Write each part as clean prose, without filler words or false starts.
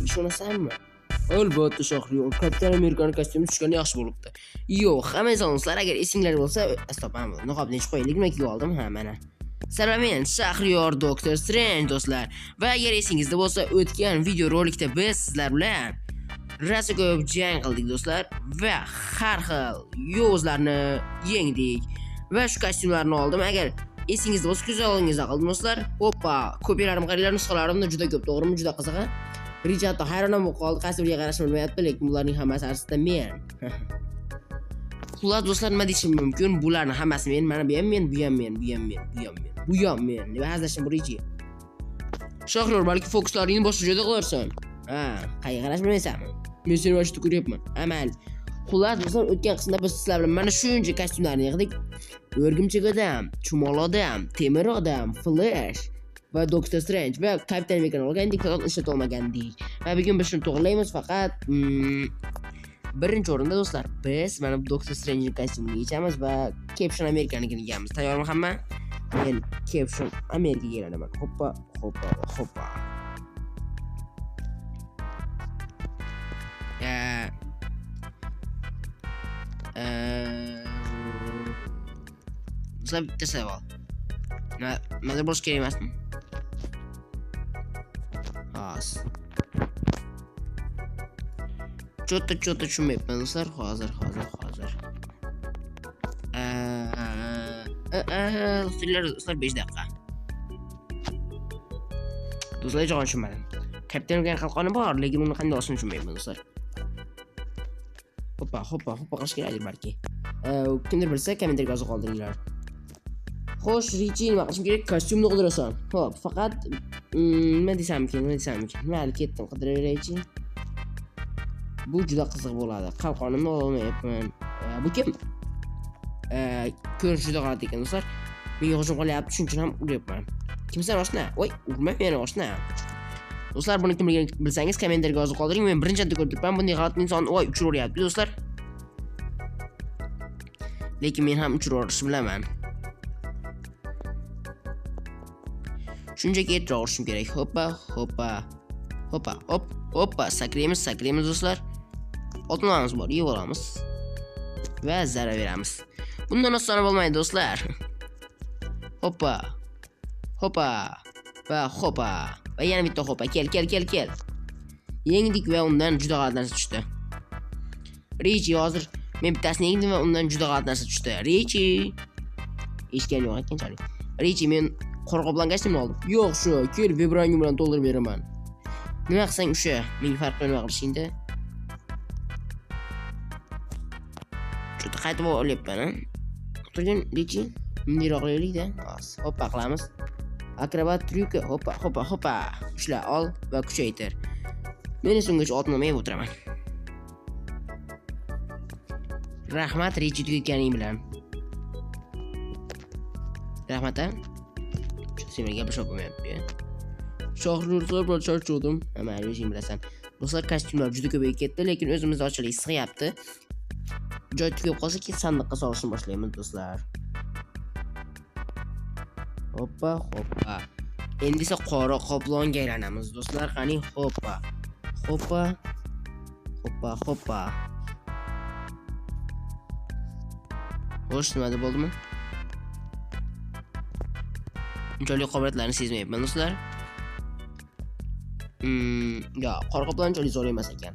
ishonasanmi? Albatta Shahriyor, Kapitan Amerikani kostyumi tushgani yaxshi bo'libdi. Yo'q, hamma insonlar agar esinglar bo'lsa, astag'firullah, men niqobni ichib qo'yaylik, nima kiyib oldim, ha mana. Salom, men Shahriyor Doktor Strange do'stlar. Va agar esingizda bo'lsa, o'tgan video rolikda biz sizlar bilan rosa ko'p jang qildik do'stlar va har xil yovuzlarni yengdik va shu kostyumlarni oldim. Agar esingizda bo'lsa, ko'zingizda qoldim do'stlar. Hoppa, ko'piyalarim qaranglar, nusxalarimda juda ko'p, to'g'rimi? Juda qiziq. Rijato hayron bo'lib qoldi, qaysi biriga qarashni bilmayapti, lekin bularning hammasi aslida men. Xullas do'stlar, nima deyishim mumkin? Bularning hammasi men, mana bu ham men, bu ham men, bu ham men, bu ham men. Bu ham men. Nima hazillashim Riji? Shahriyor, balki fokuslaringni boshqa joyda qilarsan. Ha, qayerga qarashni bilmaysanmi? Men seni vaqtida ko'ryapman. Amal. Xullas do'stlar, o'tgan qismda biz sizlar bilan mana shuncha kostyumlarni yig'dik. O'rgimchak odam, chumol odam, temir odam, Flash va Doctor Strange va Kapitan Amerikani olgandik, faqat ishlata olmagandik. Va bugun biz shuni to'g'rilaymiz, faqat birinchi o'rinda do'stlar, biz mana Doctor Strange kostyumini yechamiz va Captain Amerikanikini kiyamiz. Tayyormi hamma? Men Captain Amerikaga kelanaman. Hoppa, hoppa, hoppa. Bitta savol. Nima bo'lish kerak emasmi? Hos. Cho'tta tushunmayapman do'stlar. Hozir. Do'stlar 5 daqiqa. Do'stlar hech qanday tushunmadim. Kapitan Amerika qalqoni bor, lekin uni qanday olishni tushunmayapman do'stlar. Hoppa qilish kerakdir balki. Kimdir bilsa, kommentarga yozib qoldiringlar. Xo'sh, Richi, nima qilishim kerak? Kostyumni qidirasan. Xo'p, faqat nima desam ekan? Mayli, ketdim, qidiraveraychi. Bu juda qiziq bo'ladi. Qalqonimni olmayapman. Bu kim? Ko'rish juda g'alati ekan do'stlar. Menga hujum qilyapti, shuning uchun ham uryapman. Kimsan oshna? Voy, urma meni oshna. Do'stlar, buni kimligini bilsangiz kommentarga yozib qoldiring. Men birinchidan ko'ribman, bunday g'alati insonni voy uchiryapti do'stlar. Lekin men ham uchirishni bilaman. Shunchaki e'tibor berishim kerak. Hoppa, sakraymiz do'stlar. Otlanamiz bor, yeb olamiz va zarar beramiz. Bundan oson bo'lmaydi do'stlar. Hoppa va hoppa va yana bitta hoppa. Kel. Yengdik va undan juda g'alati narsa tushdi. Richi, hozir men bittasini yengdim va undan juda g'alati narsa tushdi. Richi, eshitgan yo'q ekanchalik. Richi, men qo'rqoq bilan kostyumni oldim. Yo'q, shu kel vibranium bilan to'ldirib beraman. Nima qilsang o'sha, menga farq qilmay qilishingda. Juda qaytib olyapman, ha. Turgan Richi, bunday qilaylik-da. Hoppa qilamiz. Akrobat tryuki, hoppa. Ushla, ol va kuchaytir. Men esa ungacha otmamay o'tiraman. Rahmat Richi tuyganing bilan. Rahmat, ha. Senga gapirib bo'lmayapti. Shahriyor bilan charchadim. Mayli, o'zing bilasan. Do'stlar, kostyumlar juda ko'payib ketdi, lekin o'zimizni ochalik sig'yapti. Joy tugab qolsa, keyin sandiqqa solishni boshlaymiz do'stlar. Hoppa. Endi esa qora qoplonga aylanamiz do'stlar. Qani, hoppa. Xo'sh, nima bo'ldimi? Unchalik qobiliyatlarni sezmayapman do'stlar. Yo'q, qora qoplon unchalik zo'r emas ekan.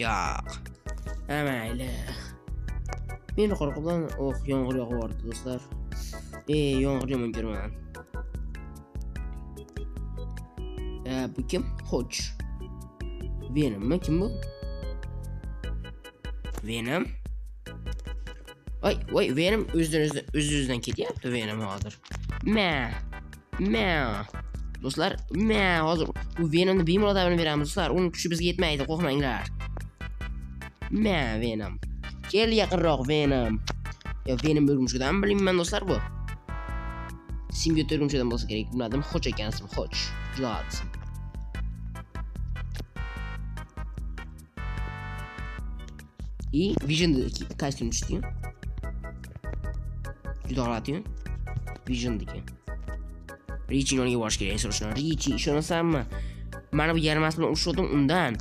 Yo'q. Mayli. Men qora qoplon, yomg'ir yog'ib bordi do'stlar. Yomg'ir yomon ko'raman. Bu kim? Xo'sh. Venommi? Kim bu? Venom? Voy, Venom o'z-o'zidan ketyapti Venom hozir. Do'stlar, hozir bu Venomni bemalol davrini beramiz do'stlar. Uning kuchi bizga yetmaydi, qo'rqmanglar. Venom. Kel yaqinroq Venom. Yo, Venom o'rgimchakdan bilmayman do'stlar bu. Simbiot o'rgimchakdan bo'lsa kerak. Bilmadim, Xo'ch ekan ismi, Xo'ch. Juda g'alati. Vision kostyum tushdi. Juda g'alati-ku. Visiondagi. Richi yoniga borish kerak, so'rashni. Richi, ishonasanmi? Mana bu yarmas bilan urushdim undan.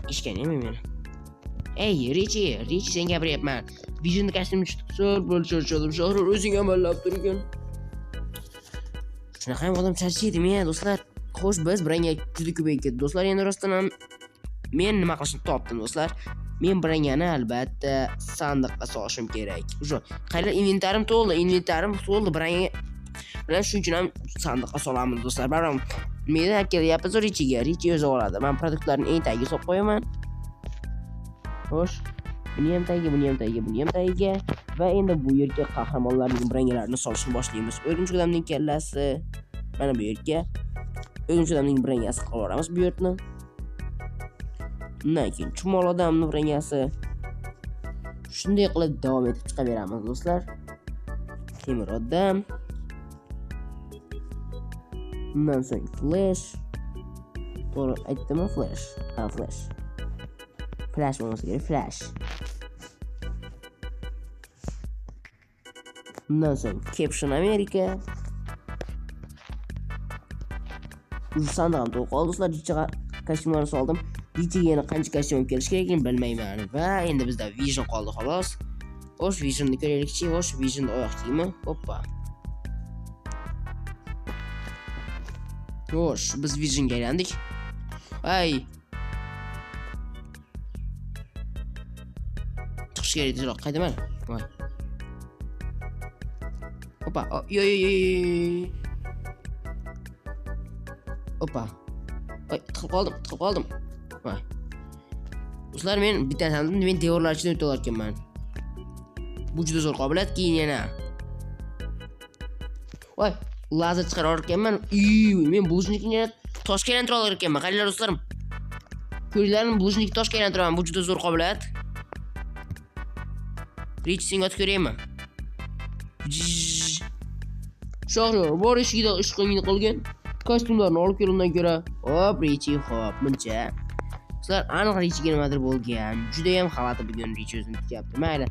Ishkanaymi men? Ey, Richi sen gapiryapman. Vision kostyumni chiqib bo'lishdim. Shohrur o'zing amallab turgan. Shunaqa ham odam charchaydi-mi, do'stlar? Xo'sh, biz biranga juda ko'payib ketdi. Do'stlar, endi rostdan ham men nima qilishni topdim, do'stlar. Men birangani albatta sandiqqa solishim kerak. O'sha qaylar inventarim to'ldi, biranga bilan shuning uchun ham sandiqqa solamiz, do'stlar. Baram meni kelyapmiz Richiga. Richi o'zi oladi. Men produktlarni eng tagiga solib qo'yaman. Xo'sh, buni ham tagiga va endi bu yerga qahramonlarning birangalarini solishni boshlaymiz. O'rgimchi odamning kallasi mana bu yerga. O'rgimchi odamning birangasi qilib yuboramiz bu yerni. Undan keyin chumol odamning birangasi. Shunday qilib davom etib chiqaveramiz, do'stlar. Temir odam. Undan so'ng Flash. To'g'ri aytdimmi Flash? Ha, Flash. Flash bo'lmasa kerak, Flash. Undan so'ng Captain America. O'sha sandiqam to'lib qoldi, do'stlar. Richiga kostyumlarni soldim. Richiga yana qancha kostyum kelish kerakligini bilmayman. Va endi bizda Vision qoldi xolos. Xo'sh, Visionni ko'raylikchi. Xo'sh, Vision oyoq kiyimi. Hoppa. Xo'sh, biz Visionga aylandik. Ay. Chiqish kerak tezroq, qaydaman? Voy. Hoppa. Yo. Hoppa. Voy, tiqib qoldim. Voy. Do'stlar, men bitta sandim, men devorlar ichidan o'tib olarkanman. Bu juda zo'r qobiliyat, keyin yana. Voy, lazer chiqarar ekanman. Men blujnikni yana toshga aylantira olar ekanman. Qaranglar do'stlarim. Ko'ringlarmi, blujnikni toshga aylantiraman. Bu juda zo'r qobiliyat. Rich senga otib ko'raymi? Shohrur, bor eshigida ishqingni qilgan. Kostyumlarni olib kelgandan ko'ra, hop, Richi, hop, buncha. Sizlar aniq Richiga nimadir bo'lgan. Juda ham xalati bugun Richi o'zini tutyapti. Mayli.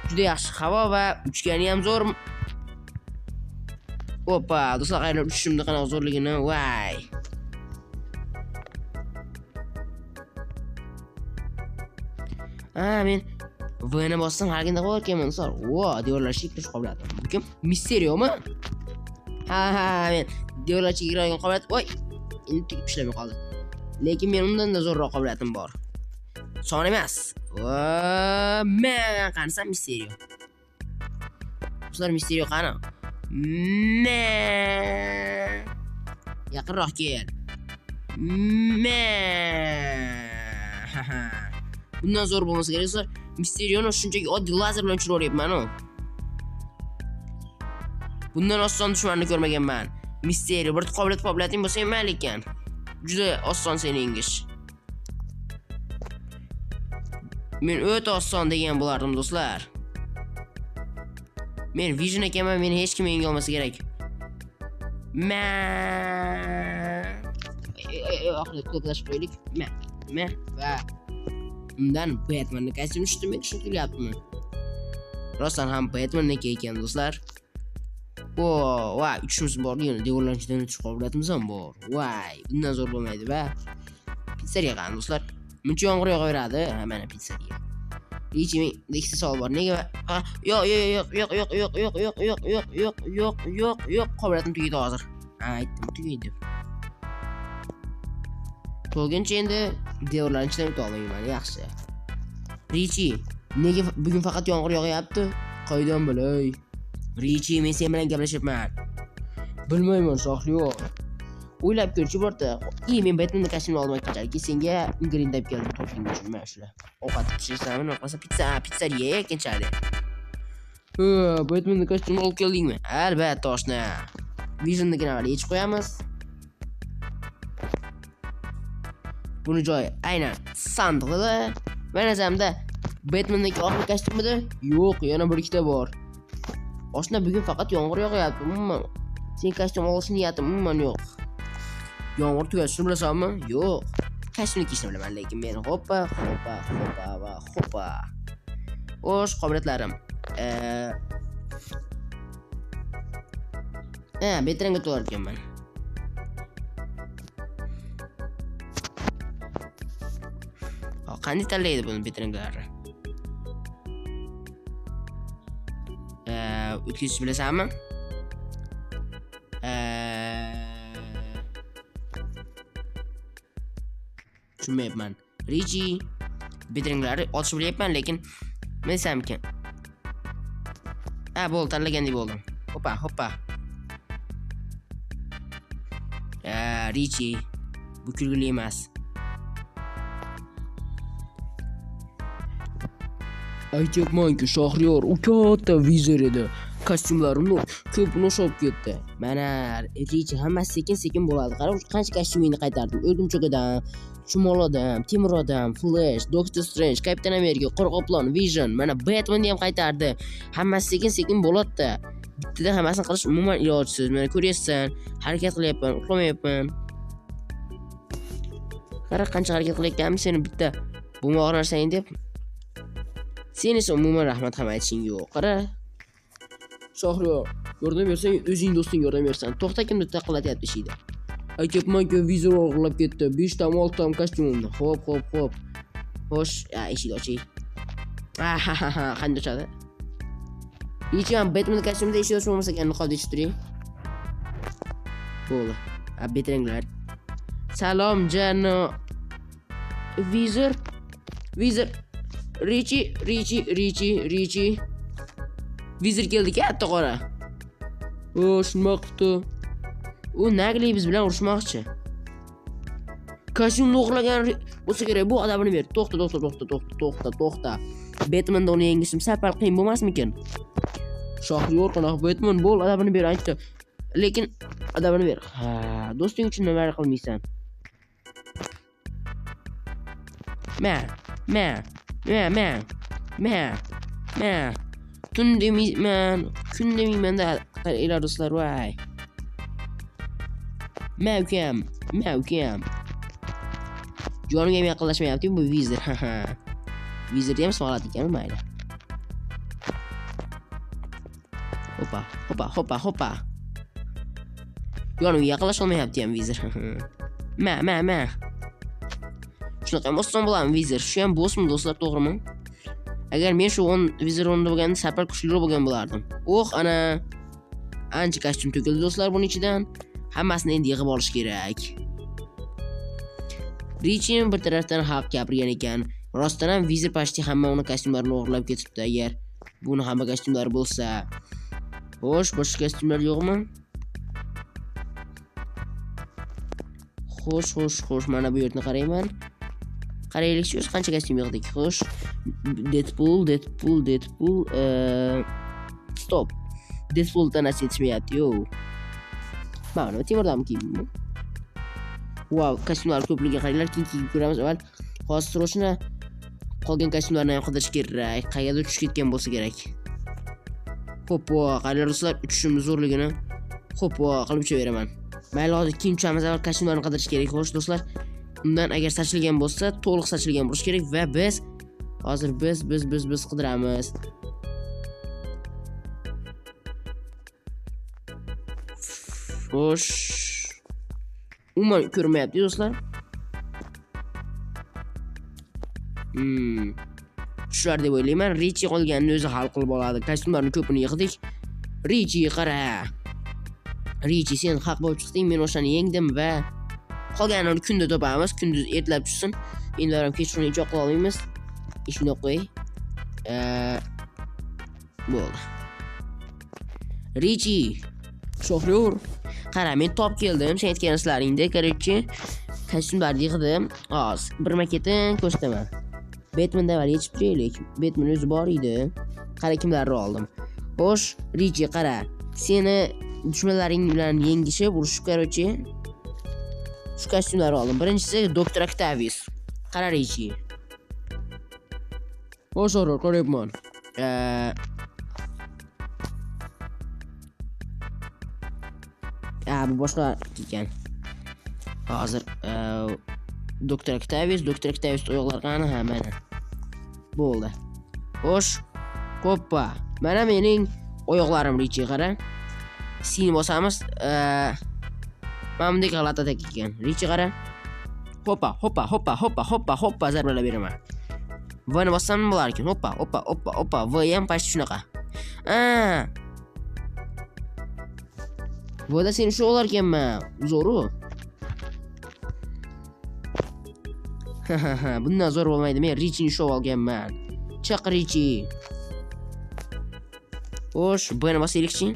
Juda yaxshi havo va uchgani ham zo'r. Hoppa, do'stlar, qaylar uchishimni qanaqa zo'rligini, voy. Men V'ni bossam harganda qo'yarkanman, do'stlar. Devorlar shiklish qobiliyati. Bu kim? Misterio'mi? Ha, men devorlar chegiradigan qobiliyat. Voy, endi tugib ishlamay qoldi. Lekin men undan da zo'rroq qobiliyatim bor. Son emas. Men qansam Misterio. Do'stlar, Misterio qani? Yaqinroq kel. Bundan zo'r bo'lmasa kerak, do'stlar. Misterioni shunchaki oddiy lazer bilan tushirib yuryapman-ku. Bundan oson dushmanni ko'rmaganman. Misterio bir qobiliyating bo'lsa ham mayli ekan. Juda oson seni yengish. Men o'ta oson degan bo'lardim, do'stlar. Men Vision ekanman, meni hech kim yenga olmasa kerak. Oxirida ko'plashib qo'ydik. Va undan Batmanni kostyumi tushdi, men shuni kelyaptimi? Rostdan ham Batmanniki ekan, do'stlar. Voy, uchimiz bor, yana devorlar ichidan o'tish qobiliyatimiz ham bor. Voy, bundan zo'r bo'lmaydi va pizzeriya qani, do'stlar. Muncha yomg'ir yog'averadi, mana pizzeriya. Hech men deksa sol bor. Nega? Yo'q, qobiliyatim tugaydi hozir. Aytdim, tugaydi. To'lguncha endi devorlar ichidan o'ta olmayman, yaxshi. Richi, nega bugun faqat yomg'ir yog'yapti? Qaydan bilay? Richi, men sen bilan gaplashyapman. Bilmayman, Shohryor. O'ylab ko'rchi borda. Men Batmanni kostyumni olmoqchiman. Senga ingredient deb keldim, toping uchun mana shular. Ovqat pishirsaman, bo'lmasa pizzeriya ekanchalik. Batmanni kostyumni olib keldingmi? Albatta, oshna. Visionni avval yechib qo'yamiz. Buni joyi aynan sandiqda. Men nazamda Batmanning oxirgi kostyumida yo'q, yana bir ikkita bor. Oshna bugun faqat yomg'ir yog'yapti. Umuman sen kostyum olish niyatim umuman yo'q. Yomg'ir tugatishni bilasanmi? Yo'q. Kostyumni kiyishni bilaman, lekin men hoppa. O'sh qobiliyatlarim. Betranga to'g'ri ekanman. qanday tanlaydi buni bitranglarni? O'tkazish bilasanmi? Tushunmayapman. Richi bitranglarni ochish bilyapman, lekin nima desam-kin? Bo'ldi, tanlagandek bo'ldim. Hoppa. Richi bu kulgili emas. Aytyapman-ku, Shahriyor u katta vizor edi. Kostyumlarimni ko'pini olib ketdi. Mana Richi hammasi sekin-sekin bo'ladi. Qarang, qancha kostyumingni qaytardim. O'rgimchoq odam, Chumol odam, Temir odam, Flash, Doctor Strange, Kapitan Amerika, Qoraqoplon, Vision, mana Batman ham qaytardi. Hammasi sekin-sekin bo'ladi-da. Bittada hammasini qilish umuman ilojsiz. Mana ko'ryapsan, harakat qilyapman, uxlamayapman. Qara qancha harakat qilayotganim seni bitta bo'lmog'i narsang deb. Sen esa umuman rahmat ham aytishing yo'q. Qara. Shahriyor, yordam bersang, o'zing do'sting yordam bersan. To'xta, kimni taqillatyapti ishingda. Aytyapman-ku, vizor o'g'irlab ketdi. 5 tam 6 tam kostyumimni. Xo'p. Xo'sh, eshik oching. Qanday ochadi? Hech ham Batman kostyumida eshik ochib bo'lmasa ekan, niqob yechib turing. Bo'ldi. Bitranglar. Salom jano. Vizor. Richi. Vizir keldi, katta qora. Shunday qildi. U nagli biz bilan urushmoqchi. Kostyumni o'g'irlagan bo'lsa kerak, bu adabini ber. To'xta. Batmanda uni yengishim sal-pal qiyin bo'lmasmikin? Shahriyor qanaqa Batman bo'l, adabini ber aytdi. Lekin adabini ber. Do'sting uchun nima qilmaysan? Kun demayman-da, qaranglar do'stlar, voy. Ukam. Jonimga ham yaqinlashmayapti bu vizir. Vizirni ham so'radi ekan, mayli. Hoppa. Jonimga yaqinlasha olmayapti ham vizir. Shunaqa ham oston bo'ladimi vizir? Shu ham bo'smi do'stlar, to'g'rimi? Agar men shu vizir o'rnida bo'lganimda sal-pal kuchliroq bo'lgan bo'lardim. Ana ancha kostyum to'kildi do'stlar buning ichidan. Hammasini endi yig'ib olish kerak. Richi bir tarafdan haq gapirgan ekan. Rostdan ham vizir pashti hamma uni kostyumlarini o'g'irlab ketibdi. Agar buni hamma kostyumlar bo'lsa. Xo'sh, boshqa kostyumlar yo'qmi? Xo'sh, mana bu yerni qarayman. Qaraylik, shu qancha kostyum yig'dik. Xo'sh, Deadpool. Stop. Deadpooldan yetishmayapti-yu. Mana Temirdan kiyimmi? Wow, kostyumlar ko'pligiga qaranglar, keyin ko'ramiz. Avval hozir srochna qolgan kostyumlarni ham qidirish kerak. Qayerda tushib ketgan bo'lsa kerak. Hoppa, qaranglar do'stlar, uchishimiz zo'rligini. Hoppa, qilib uchaveraman. Mayli, hozir keyin uchamiz, avval kostyumlarni qidirish kerak. Xo'sh do'stlar, undan agar sachilgan bo'lsa, to'liq sachilgan bo'lish kerak va biz hozir biz qidiramiz. Xo'sh. Umuman ko'rmayapti do'stlar. Shular deb o'ylayman. Richi qolganini o'zi hal qilib oladi. Kostyumlarni ko'pini yig'dik. Richi qara. Richi, sen haq bo'lib chiqding, men o'shani yengdim va qolganini kunda topamiz. Kunduz ertalab tushsin. Endi ham kechqurun ijoq qila olmaymiz. Ishni qo'y. Bo'ldi. Richi, Shahriyor, qara, men top keldim. Sen aytgan narslaringda, короче, kostyumlarni yig'dim. Hozir bir maketin ko'rsataman. Batmanda var yechib turaylik. Batman o'zi bor edi. Qara kimlarni oldim. Xo'sh, Richi, qara. Seni dushmanlaring bilan yengishib, urushib, короче, shu kostyumlarni oldim. Birinchisi Dr. Octavius. Qara Richi. Hozir qarayapman. Bu boshqa ekan. Hozir Dr. Octavius oyoqlari qani? Mana. Bo'ldi. Xo'sh, hoppa. Mana mening oyoqlarim Richi, qara. Sini bosamiz. Mana bunday g'alati ekan. Richi, qara. Hoppa zarbalar beraman. Va ni bossam nima bo'lar ekan? Hoppa. Va ham pashti shunaqa. Voda seni shu olar ekanman. Zo'ru. Bundan zo'r bo'lmaydi. Men Richini shu olganman. Chaq Richi. Xo'sh, buni bosaylikchi.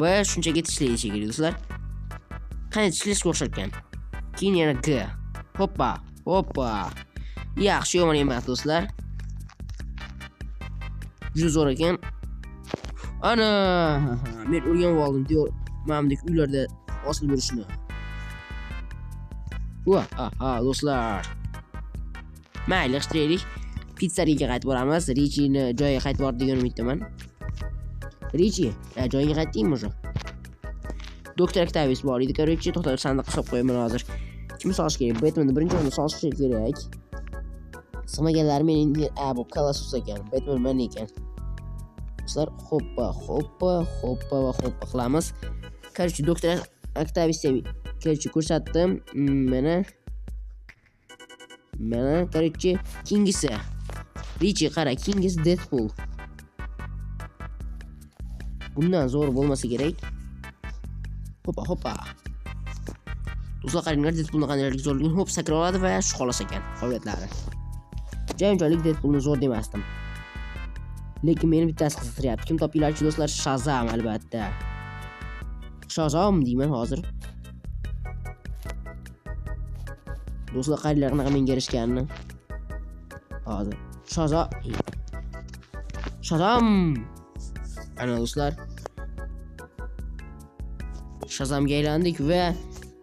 B shunchaki tishlaydi shekilli do'stlar. Qanday tishlashga o'xshar ekan? Keyin yana G. Hoppa. Yaxshi, yomon emas do'stlar. Juda zo'r ekan. Ana, men o'rganib oldim diyor. Mamdek uylarda osilib yurishni. Do'stlar. Mayli, ishtiraylik. Pizzariyaga qaytib boramiz. Richini joyiga qaytib bordi degan umiddaman. Richi, joyiga qaytdingmi o'sha? Doktor Octavius bor edi, короче, to'xtab sandiq hisob qo'yaman hozir. Kim solish kerak? Batmanni birinchi o'rinda solish kerak. Sig'maganlar men endi bu Colossus ekan. Batman men ekan. Do'stlar, hoppa qilamiz. Короче, doktor Octaviusga ko'rsatdim. Mana, короче, kingisi. Richi qara, kingisi Deadpool. Bundan zo'r bo'lmasa kerak. Hoppa. Do'stlar, qaranglar, Deadpoolning qanchalik zo'rligini hop sakra oladi va shu xolos ekan qobiliyatlari. Unchalik Deadpoolni zo'r demasdim. Lekin meni bittasi qiziqtiryapti. Kim topinglarchi do'stlar? Shazam albatta. Shazam deyman hozir. Do'stlar, qaranglar qanaqa menga erishganini. Hozir. Shazam. Ana do'stlar. Shazamga aylandik va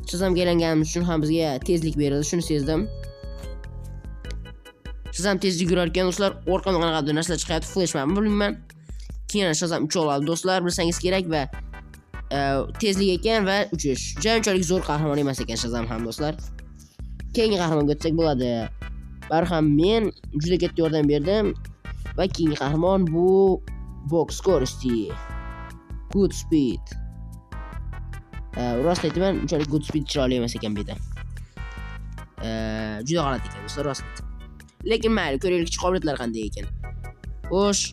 Shazamga aylanganimiz uchun ham bizga tezlik berildi. Shuni sezdim. Shazam tezlik yurar ekan do'stlar. Orqamdan qanaqadir narsalar chiqyapti. Flashman bilmayman. Keyin Shazam ucha oladi do'stlar, bilsangiz kerak va tezlik ekan va uchish. Unchalik zo'r qahramon emas ekan Shazam ham do'stlar. Keyingi qahramonga o'tsak bo'ladi. Barham men juda katta yordam berdim va keyingi qahramon bu Box Skorosti. Good Speed. Rost aytaman, unchalik Good Speed chiroyli emas ekan bu yerda. Juda g'alati ekan do'stlar, rost aytaman. Lekin mayli, ko'raylikchi qobiliyatlari qanday ekan. Xo'sh,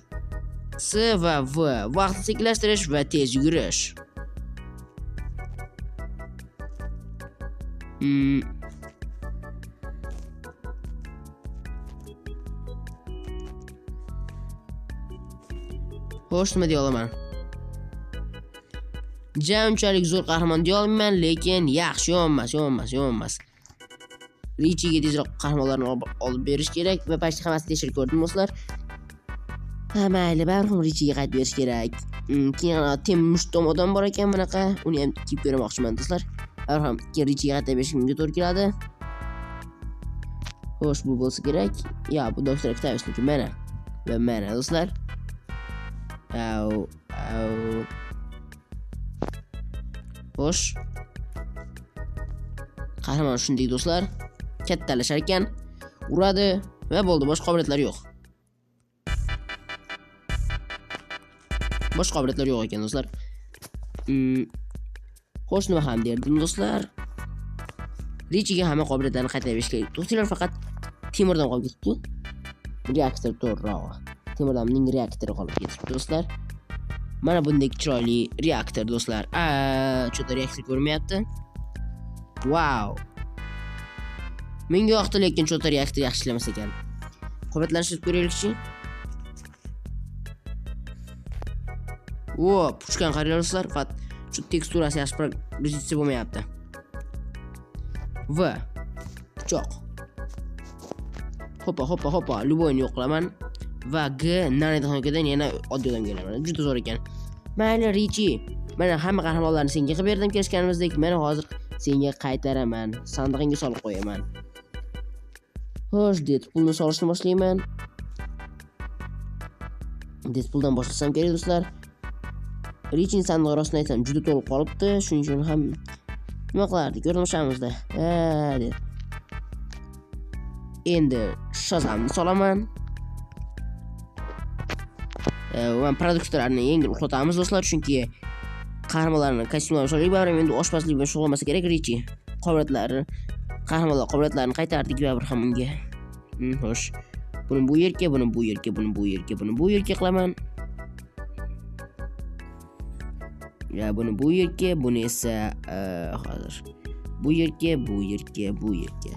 S va V vaqtni sekinlashtirish va tez yugurish. Xo'sh, nima deya olaman? Unchalik zo'r qahramon deya olmayman, lekin yaxshi, yomonmas. Richiga tezroq qahramonlarni olib berish kerak va pashti hammasini tekshirib ko'rdim do'stlar. Mayli, barham Richiga qaytib berish kerak. Keyin mushtom odam bor ekan bunaqa, uni ham kiyib ko'rmoqchiman do'stlar. Barham keyin Richiga qaytib berishimga to'g'ri keladi. Xo'sh, bu bo'lsa kerak. Bu doktor Octaviusniki mana. Va mana do'stlar. Xo'sh. Qahramon shunday do'stlar. Kattalashar ekan, uradi va bo'ldi, boshqa qobiliyatlari yo'q. Ekan do'stlar. Xo'sh, nima ham derdim do'stlar? Richiga hamma qobiliyatlarni qaytarib berish kerak. Do'stlar, faqat temirdan qolib ketibdi. Reaktor to'g'rirog'i. Temirdanning reaktori qolib ketibdi do'stlar. Mana bunday chiroyli reaktor do'stlar. Cho'ta reaktor ko'rmayapti. Wow. Menga yoqdi, lekin cho'ta reaktor yaxshi ishlamas ekan. Qobiliyatlanishib ko'raylikchi. Puchkan qaranglar do'stlar, faqat shu teksturasi yaxshi rezolyutsiya bo'lmayapti. V. Pichoq. Hoppa, Luboyni yo'q qilaman. Va G nanotexnikadan yana oddiy odamga aylaman. Juda zo'r ekan. Mayli Richi, mana hamma qahramonlarni senga qilib berdim kelishganimizdek. Mana hozir senga qaytaraman. Sandig'ingga solib qo'yaman. Xo'sh, Deadpoolni solishni boshlayman. Deadpooldan boshlasam kerak do'stlar. Richining sandig'i rostini aytsam juda to'lib qolibdi. Shuning uchun ham nima qilardik? Ko'rmashamizda. Deb. Endi Shazamni solaman. Va produktlarni yengil uxlatamiz do'stlar, chunki qahramonlarning kostyumlarini so'raylik, baribir endi oshpazlik bilan shug'ullanmasa kerak Richi. Qahramonlar qobiliyatlarini qaytardik baribir ham unga. Xo'sh. Buni bu yerga, buni bu yerga, buni bu yerga, buni bu yerga qilaman. Ya buni bu yerga, buni esa hozir bu yerga, bu yerga, bu yerga.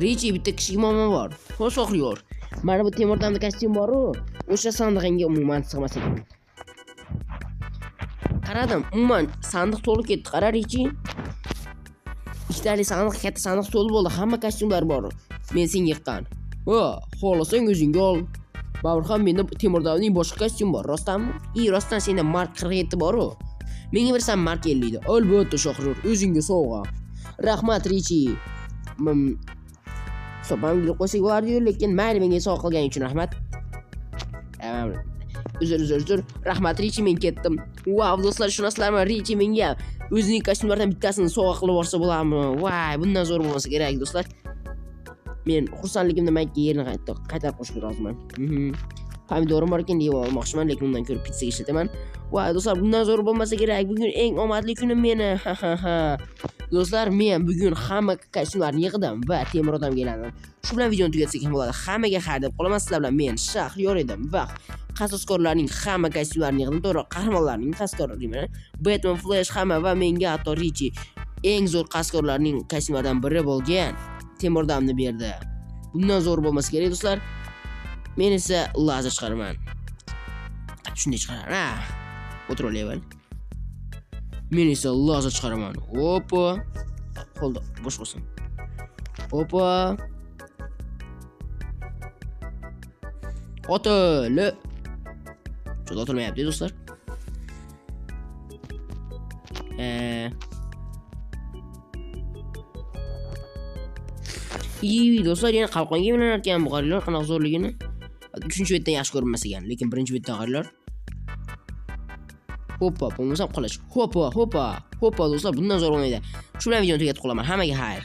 Richi bitta kichik muammo bor. Xo'sh, Shohriyor. Mana bu Temurdamda kostyum bor-ku, o'sha sandig'ingga umuman sig'mas ekan. Qaradim, umuman sandiq to'lib ketdi. Qara Richi. Ikkitali sandiq, katta sandiq to'lib bo'ldi. Hamma kostyumlar bor. Men senga yiqqan. Xohlasang o'zing ol. Baribir ham menda Temurdamning boshqa kostyum bor, rostdanmi? Rostdan senda Mark 47 bor-ku. Menga bersan Mark 50 da. Albatta, Shohriyor, o'zingga sovg'a. Rahmat Richi. Hisobimga qo'shib yubordi-yu, lekin mayli, menga sovg'a qilganing uchun rahmat. Uzr. Rahmat Richi, men ketdim. Wow, do'stlar, tushunasizlarmi? Richi menga o'zining kostyumlaridan bittasini sovg'a qilib yuborsa bo'ladimi? Voy, bundan zo'r bo'lmasa kerak, do'stlar. Men xursandligimni mayga yerni qaytarib qo'shib roziman. Pomidorim bor ekan deb olmoqchiman, lekin undan ko'ra pizzaga ishlataman. Voy, do'stlar, bundan zo'r bo'lmasa kerak. Bugun eng omadli kunim meni. Do'stlar, men bugun hamma kostyumlarni yig'dim va Temur odamga aylandim. Shu bilan videoni tugatsak ham bo'ladi. Hammaga xayr deb qolaman. Sizlar bilan men Shahriyor edim va qasoskorlarning hamma kostyumlarini yig'dim. To'g'ri, qahramonlarning qasoskorlari, Batman, Flash hamma va menga hatto Richi eng zo'r qasoskorlarning kostyumlaridan biri bo'lgan Temur odamni berdi. Bundan zo'r bo'lmasa kerak, do'stlar. Men esa lazer chiqaraman. Shunday chiqaraman. O'tir level. Men esa lazer chiqaraman. Opa. Qo'lda bosh bo'lsin. Opa. Otili. Juda otilmayapti, do'stlar. Do'stlar, yana qalqonga bilanar ekan bu qarilar qanaqa zo'rligini. 3-betdan yaxshi ko'rinmas ekan, lekin 1-betdan qarilar. Hoppa, bo'lmasam qolash. Hoppa, do'stlar, bundan zo'r bo'lmaydi. Shu bilan videoni tugatib qolaman. Hammaga xayr.